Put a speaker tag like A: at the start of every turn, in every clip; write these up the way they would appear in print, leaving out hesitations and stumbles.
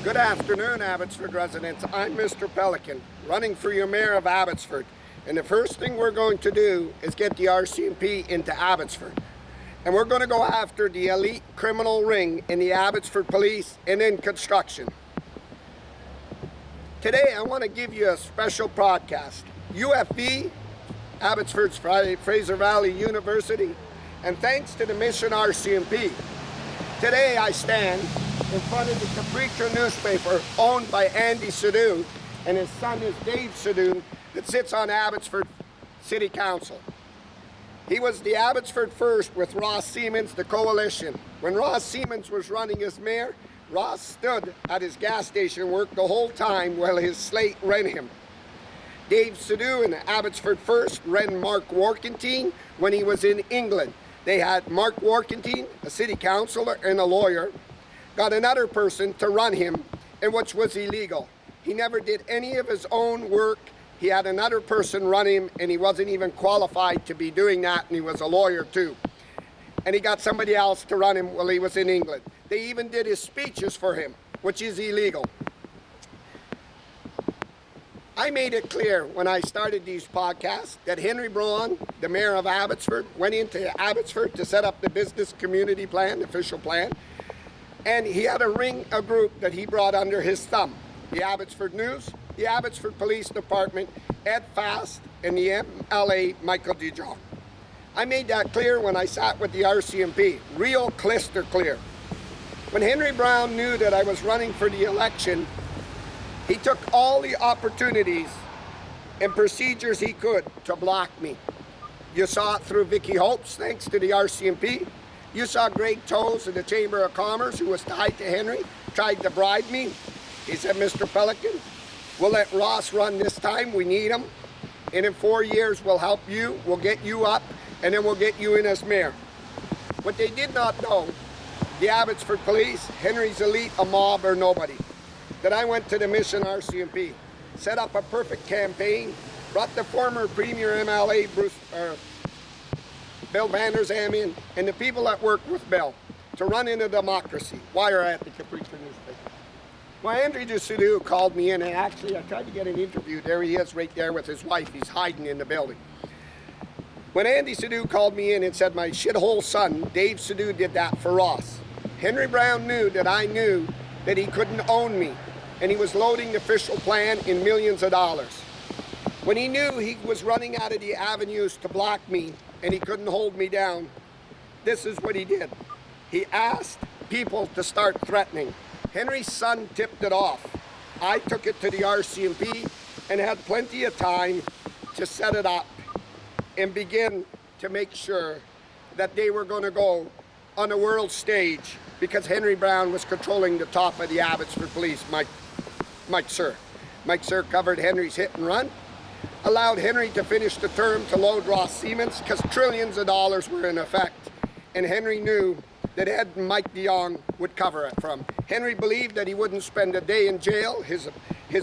A: Good afternoon, Abbotsford residents. I'm Mr. Pelican, running for your mayor of Abbotsford. And the first thing we're going to do is get the RCMP into Abbotsford. And we're going to go after the elite criminal ring in the Abbotsford Police and in construction. Today, I want to give you a special podcast. UFV, Abbotsford's Fraser Valley University, and thanks to the Mission RCMP. Today, I stand in front of the Capriccio newspaper owned by Andy Sidhu, and his son is Dave Sidhu, that sits on Abbotsford City Council. He was the Abbotsford First with Ross Siemens, the coalition. When Ross Siemens was running as mayor, Ross stood at his gas station work the whole time while his slate ran him. Dave Sidhu and Abbotsford First ran Mark Warkentine when he was in England. They had Mark Warkentine, a city councillor and a lawyer, got another person to run him, and which was illegal. He never did any of his own work. He had another person run him, and he wasn't even qualified to be doing that, and he was a lawyer too. And he got somebody else to run him while he was in England. They even did his speeches for him, which is illegal. I made it clear when I started these podcasts that Henry Braun, the mayor of Abbotsford, went into Abbotsford to set up the business community plan, the official plan, and he had a group that he brought under his thumb. The Abbotsford News, the Abbotsford Police Department, Ed Fast, and the MLA Michael DeJong. I made that clear when I sat with the RCMP, real crystal clear. When Henry Braun knew that I was running for the election, he took all the opportunities and procedures he could to block me. You saw it through Vicky Hopes, thanks to the RCMP. You saw Greg Toes of the Chamber of Commerce, who was tied to Henry, tried to bribe me. He said, Mr. Pelican, we'll let Ross run this time, we need him. And in 4 years, we'll help you, we'll get you up, and then we'll get you in as mayor. What they did not know, the Abbotsford Police, Henry's elite, a mob or nobody, that I went to the Mission RCMP, set up a perfect campaign, brought the former Premier MLA, Bill Van der Zam in, and the people that worked with Bill to run in a democracy. Why are at the Capriccio newspaper? Well, Andy Sidhu called me in, and actually I tried to get an interview. There he is right there with his wife. He's hiding in the building. When Andy Sidhu called me in and said my shithole son, Dave Sidhu, did that for Ross. Henry Braun knew that I knew that he couldn't own me, and he was loading the official plan in millions of dollars. When he knew he was running out of the avenues to block me and he couldn't hold me down, this is what he did. He asked people to start threatening. Henry's son tipped it off. I took it to the RCMP and had plenty of time to set it up and begin to make sure that they were going to go on the world stage, because Henry Braun was controlling the top of the Abbotsford Police, Mike Sir. Mike Sir covered Henry's hit and run, allowed Henry to finish the term to load Ross Siemens, because trillions of dollars were in effect. And Henry knew that Ed and Mike DeJong would cover it from. Henry believed that he wouldn't spend a day in jail. His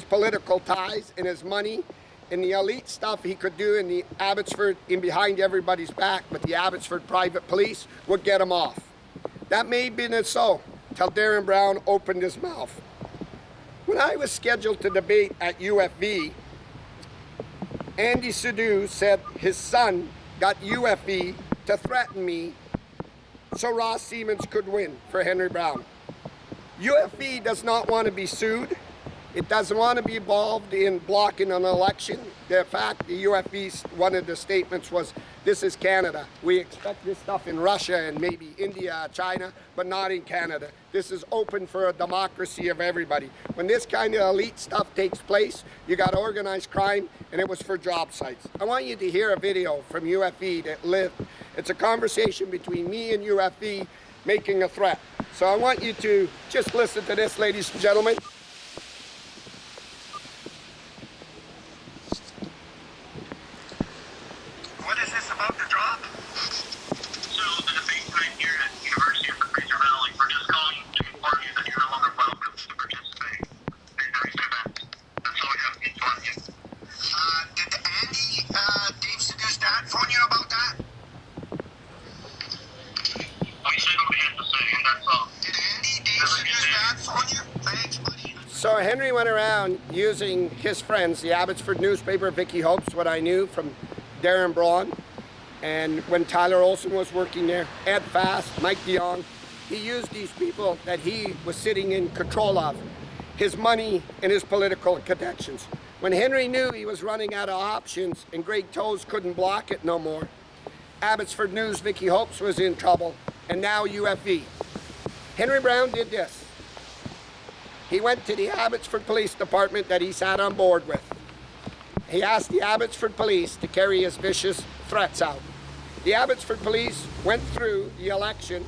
A: political ties and his money and the elite stuff he could do in the Abbotsford, in behind everybody's back, but the Abbotsford private police would get him off. That may have been so, till Darren Brown opened his mouth. When I was scheduled to debate at UFV, Andy Sidhu said his son got UFV to threaten me so Ross Siemens could win for Henry Braun. UFV does not want to be sued. It doesn't want to be involved in blocking an election. The fact the UFV's, one of the statements was, this is Canada. We expect this stuff in Russia and maybe India, China, but not in Canada. This is open for a democracy of everybody. When this kind of elite stuff takes place, you got organized crime, and it was for job sites. I want you to hear a video from UFV that lived. It's a conversation between me and UFV making a threat. So I want you to just listen to this, ladies and gentlemen.
B: What is this about the job? So the debate right here at the University of Fraser Valley, we're just calling to inform you that you're no longer welcome to participate in tonight's event. That's all I have to inform you. Did Andy, Dave Sidhu's dad phone you about that? Well, he said what he had to say, and that's all. Did Andy, Dave Sidhu's dad phone you? Thanks, buddy.
A: So Henry went around using his friends, the Abbotsford newspaper, Vicky Hopes, what I knew from Darren Braun, and when Tyler Olson was working there, Ed Fast, Mike DeYoung, he used these people that he was sitting in control of, his money and his political connections. When Henry knew he was running out of options and Greg Toes couldn't block it no more, Abbotsford News, Vicky Hopes was in trouble, and now UFV. Henry Braun did this. He went to the Abbotsford Police Department that he sat on board with. He asked the Abbotsford Police to carry his vicious threats out. The Abbotsford Police went through the election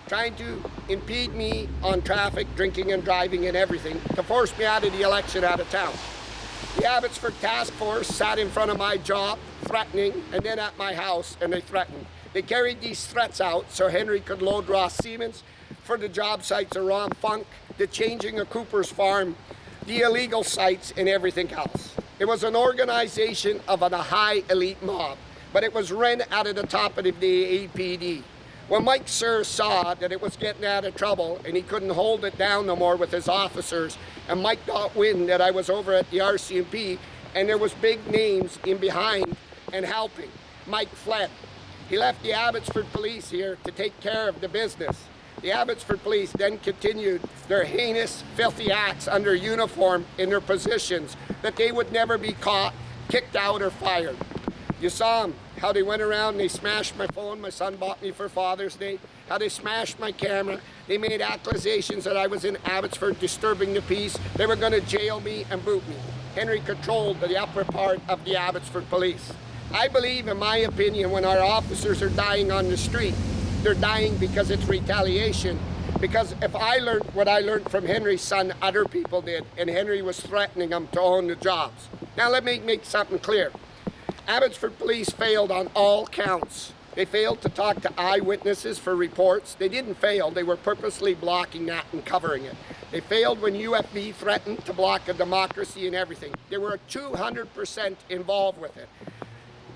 A: trying to impede me on traffic, drinking and driving and everything, to force me out of the election out of town. The Abbotsford Task Force sat in front of my job, threatening, and then at my house, and they threatened. They carried these threats out so Henry could load Ross Siemens for the job sites of Ron Funk, the changing of Cooper's Farm, the illegal sites, and everything else. It was an organization of a high elite mob, but it was run out of the top of the APD. When Mike Sir saw that it was getting out of trouble and he couldn't hold it down no more with his officers, and Mike got wind that I was over at the RCMP and there was big names in behind and helping, Mike fled. He left the Abbotsford Police here to take care of the business. The Abbotsford Police then continued their heinous, filthy acts under uniform in their positions that they would never be caught, kicked out, or fired. You saw them, how they went around and they smashed my phone my son bought me for Father's Day, how they smashed my camera. They made accusations that I was in Abbotsford disturbing the peace. They were going to jail me and boot me. Henry controlled the upper part of the Abbotsford Police. I believe, in my opinion, when our officers are dying on the street, they're dying because it's retaliation. Because if I learned what I learned from Henry's son, other people did, and Henry was threatening them to own the jobs. Now let me make something clear. Abbotsford Police failed on all counts. They failed to talk to eyewitnesses for reports. They didn't fail, they were purposely blocking that and covering it. They failed when UFV threatened to block a democracy and everything. They were 200% involved with it.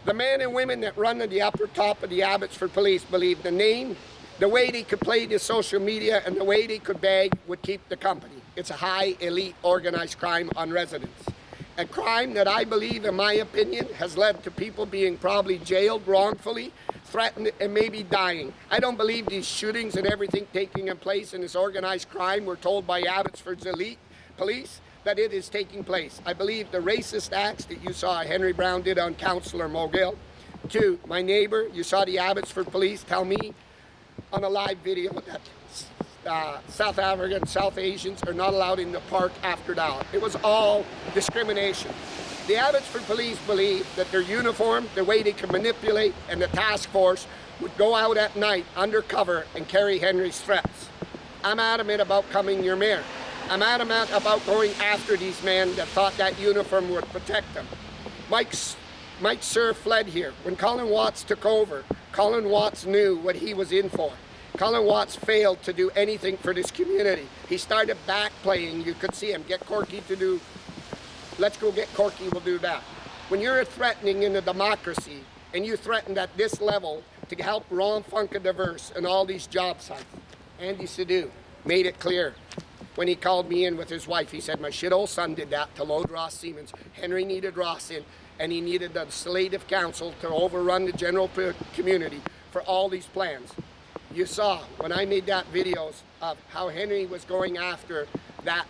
A: The men and women that run to the upper top of the Abbotsford Police believed the name, the way they could play the social media, and the way they could beg would keep the company. It's a high, elite, organized crime on residents. A crime that I believe, in my opinion, has led to people being probably jailed wrongfully, threatened, and maybe dying. I don't believe these shootings and everything taking place in this organized crime were told by Abbotsford's elite police that it is taking place. I believe the racist acts that you saw Henry Braun did on Councillor Mogill. Two, my neighbor, you saw the Abbotsford Police tell me on a live video that South African, South Asians are not allowed in the park after dark. It was all discrimination. The Abbotsford Police believe that their uniform, the way they can manipulate, and the task force would go out at night undercover and carry Henry's threats. I'm adamant about coming your mayor. I'm adamant about going after these men that thought that uniform would protect them. Mike Sir fled here. When Colin Watts took over, Colin Watts knew what he was in for. Colin Watts failed to do anything for this community. He started backplaying. You could see him get Corky to do, let's go get Corky, we'll do that. When you're threatening in a democracy and you threaten at this level to help Ron Funk and Diverse and all these job sites, Andy Sidhu made it clear. When he called me in with his wife, he said, my shit old son did that to load Ross Siemens. Henry needed Ross in, and he needed the legislative council to overrun the general community for all these plans. You saw when I made that videos of how Henry was going after that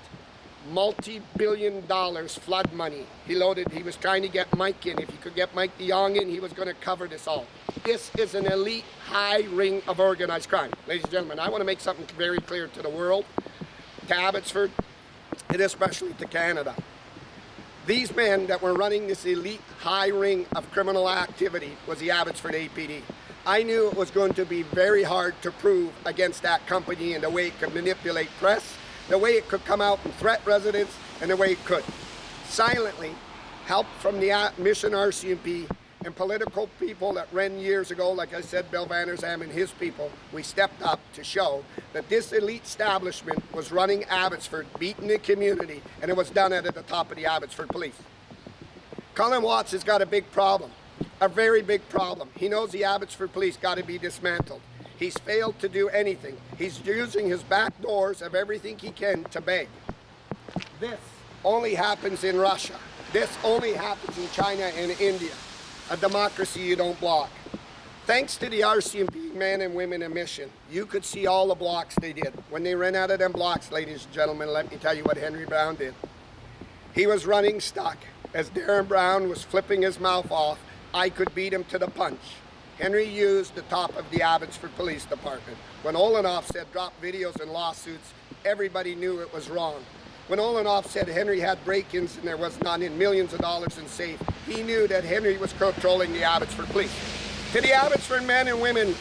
A: multi-billion dollars flood money. He was trying to get Mike in. If he could get Mike DeYoung in, he was going to cover this all. This is an elite high ring of organized crime. Ladies and gentlemen, I want to make something very clear to the world, to Abbotsford, and especially to Canada. These men that were running this elite high ring of criminal activity was the Abbotsford APD. I knew it was going to be very hard to prove against that company and the way it could manipulate press, the way it could come out and threat residents, and the way it could. Silently, help from the Mission RCMP and political people that ran years ago, like I said, Bill Vanderzam and his people, we stepped up to show that this elite establishment was running Abbotsford, beating the community, and it was done at the top of the Abbotsford Police. Colin Watts has got a big problem, a very big problem. He knows the Abbotsford Police got to be dismantled. He's failed to do anything. He's using his back doors of everything he can to beg. This only happens in Russia. This only happens in China and India. A democracy you don't block. Thanks to the RCMP men and women in mission, you could see all the blocks they did. When they ran out of them blocks, ladies and gentlemen, let me tell you what Henry Braun did. He was running stuck. As Darren Braun was flipping his mouth off, I could beat him to the punch. Henry used the top of the Abbotsford Police Department. When Olenoff said drop videos and lawsuits, everybody knew it was wrong. When Olenoff said Henry had break-ins and there was none in millions of dollars in safe, he knew that Henry was controlling the Abbotsford Police. To the Abbotsford men and women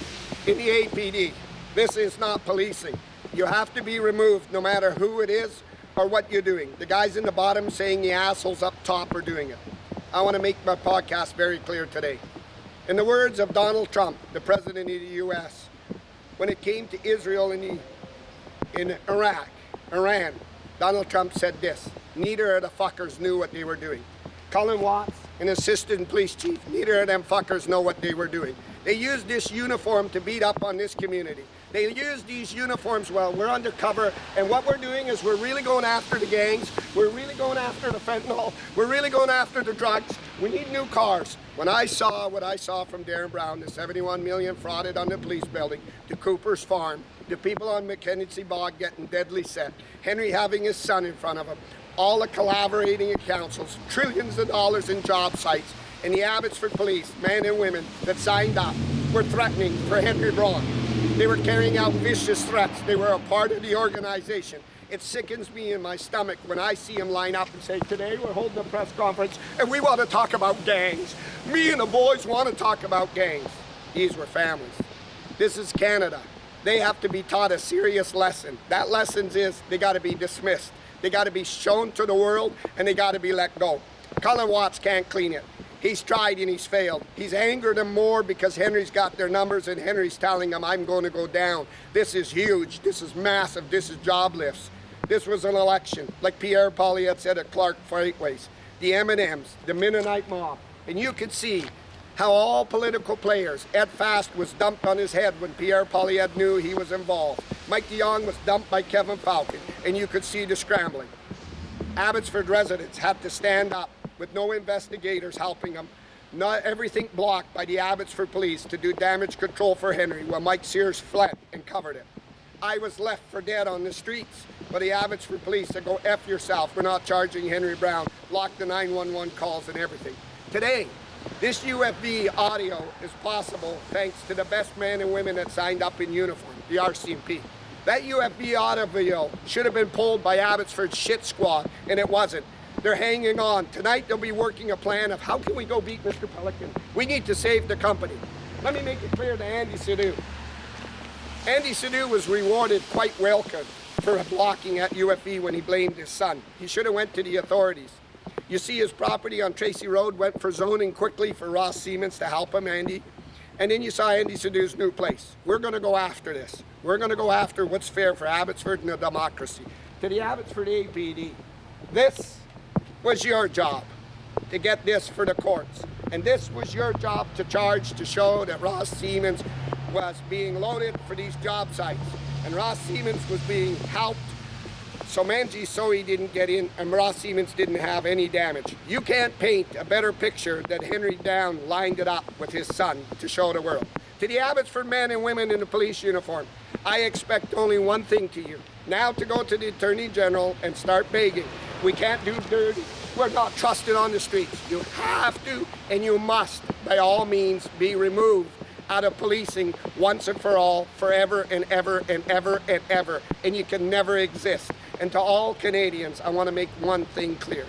A: in the APD, this is not policing. You have to be removed no matter who it is or what you're doing. The guys in the bottom saying the assholes up top are doing it. I want to make my podcast very clear today. In the words of Donald Trump, the president of the U.S., when it came to Israel and in Iran, Donald Trump said this: neither of the fuckers knew what they were doing. Colin Watts, an assistant police chief, neither of them fuckers know what they were doing. They used this uniform to beat up on this community. They used these uniforms, well, we're undercover, and what we're doing is we're really going after the gangs, we're really going after the fentanyl, we're really going after the drugs. We need new cars. When I saw what I saw from Darren Braun, the 71 million frauded on the police building, to Cooper's Farm, the people on Mackenzie Bog getting deadly set, Henry having his son in front of him, all the collaborating councils, trillions of dollars in job sites, and the Abbotsford Police, men and women that signed up, were threatening for Henry Braun. They were carrying out vicious threats. They were a part of the organization. It sickens me in my stomach when I see them line up and say, today we're holding a press conference and we want to talk about gangs. Me and the boys want to talk about gangs. These were families. This is Canada. They have to be taught a serious lesson. That lesson is they got to be dismissed. They got to be shown to the world and they got to be let go. Colin Watts can't clean it. He's tried and he's failed. He's angered them more because Henry's got their numbers and Henry's telling them, I'm going to go down. This is huge. This is massive. This is job lifts. This was an election, like Pierre Poilievre said at Clark Freightways. The M&Ms, the Mennonite mob. And you could see how all political players, Ed Fast was dumped on his head when Pierre Poilievre knew he was involved. Mike DeYoung was dumped by Kevin Falcon, and you could see the scrambling. Abbotsford residents had to stand up with no investigators helping them. Not everything blocked by the Abbotsford Police to do damage control for Henry while Mike Sears fled and covered it. I was left for dead on the streets, but the Abbotsford Police said, go F yourself, we're not charging Henry Braun, lock the 911 calls and everything. Today, this UFV audio is possible thanks to the best men and women that signed up in uniform, the RCMP. That UFV audio video should have been pulled by Abbotsford's shit squad, and it wasn't. They're hanging on. Tonight they'll be working a plan of how can we go beat Mr. Pelican. We need to save the company. Let me make it clear to Andy Sidhu. Andy Sidhu was rewarded quite well for blocking at UFV when he blamed his son. He should have went to the authorities. You see his property on Tracy Road went for zoning quickly for Ross Siemens to help him, Andy. And then you saw Andy Sidhu's new place. We're going to go after this. We're going to go after what's fair for Abbotsford and the democracy. To the Abbotsford APD, this was your job to get this for the courts. And this was your job to charge to show that Ross Siemens was being loaded for these job sites. And Ross Siemens was being helped so Manji Soe didn't get in and Ross Siemens didn't have any damage. You can't paint a better picture that Henry Down lined it up with his son to show the world. To the Abbotsford men and women in the police uniform, I expect only one thing to you. Now to go to the Attorney General and start begging. We can't do dirty. We're not trusted on the streets. You have to and you must, by all means, be removed out of policing once and for all, forever and ever and ever and ever. And you can never exist. And to all Canadians, I want to make one thing clear.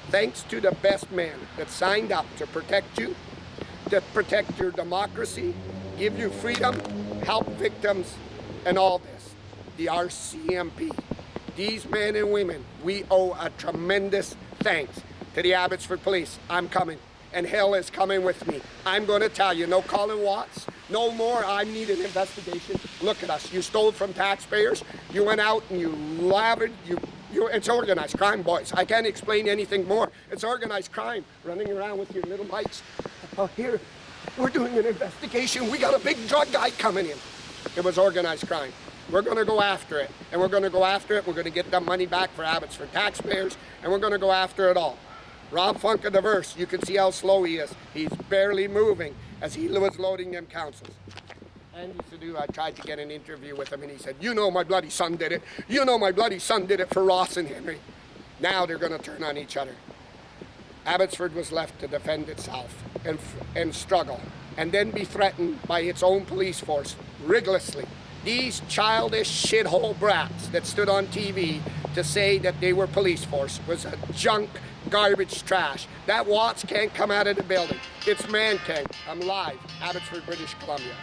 A: Thanks to the best man that signed up to protect you, to protect your democracy, give you freedom, help victims, and all this. The RCMP. These men and women, we owe a tremendous thanks to the Abbotsford Police. I'm coming, and hell is coming with me. I'm going to tell you, no Colin Watts, no more. I need an investigation. Look at us. You stole from taxpayers. You went out and you lathered. It's organized crime, boys. I can't explain anything more. It's organized crime. Running around with your little mics. Oh, here, we're doing an investigation. We got a big drug guy coming in. It was organized crime. We're going to go after it, and we're going to go after it. We're going to get that money back for Abbotsford taxpayers, and we're going to go after it all. Rob Funka diverse, you can see how slow he is. He's barely moving as he was loading them councils. Andy Sadu, I tried to get an interview with him, and he said, you know my bloody son did it. You know my bloody son did it for Ross and Henry. Now they're going to turn on each other. Abbotsford was left to defend itself and struggle, and then be threatened by its own police force rigorously. These childish shithole brats that stood on TV to say that they were police force was a junk, garbage trash. That Watts can't come out of the building. It's Man King. I'm live, Abbotsford, British Columbia.